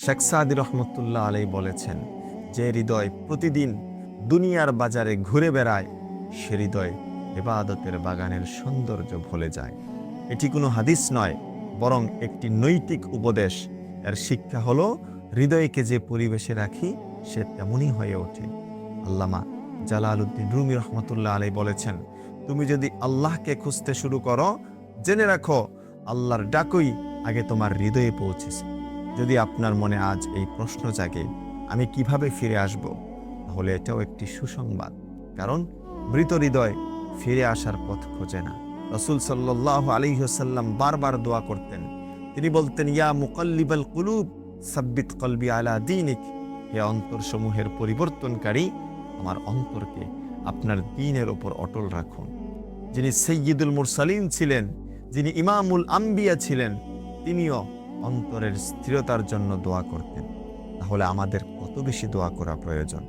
শেখ সাদি রহমতুল্লাহ আলাই বলেছেন, যে হৃদয় প্রতিদিন দুনিয়ার বাজারে ঘুরে বেড়ায় সে হৃদয় ইবাদতের বাগানের সৌন্দর্য ভুলে যায়। এটি কোনো হাদিস নয়, বরং একটি নৈতিক উপদেশ। এর শিক্ষা হলো, হৃদয়কে যে পরিবেশে রাখি সে তেমনই হয়ে ওঠে। আল্লামা জালালউদ্দিন রুমি রহমতুল্লাহ আলাই বলেছেন, তুমি যদি আল্লাহকে খুঁজতে শুরু করো, জেনে রাখো আল্লাহর ডাকই আগে তোমার হৃদয়ে পৌঁছেছে। যদি আপনার মনে আজ এই প্রশ্ন জাগে, আমি কিভাবে ফিরে আসব, তাহলে এটাও একটি সুসংবাদ। কারণ মৃত হৃদয় ফিরে আসার পথ খোঁজে না। রাসূল সাল্লাল্লাহু আলাইহি ওয়াসাল্লাম বারবার দোয়া করতেন। তিনি বলতেন, ইয়া মুকাল্লিবাল কুলুব সাব্বিত কলবি আলা দীনিক। হে অন্তরসমূহের পরিবর্তনকারী, আমার অন্তরকে আপনার দ্বীনের ওপর অটল রাখুন। যিনি সাইয়্যিদুল মুরসালিন ছিলেন, যিনি ইমামুল আম্বিয়া ছিলেন, তিনিও অন্তরের স্থিরতার জন্য দোয়া করতেন। তাহলে আমাদের কত বেশি দোয়া করা প্রয়োজন।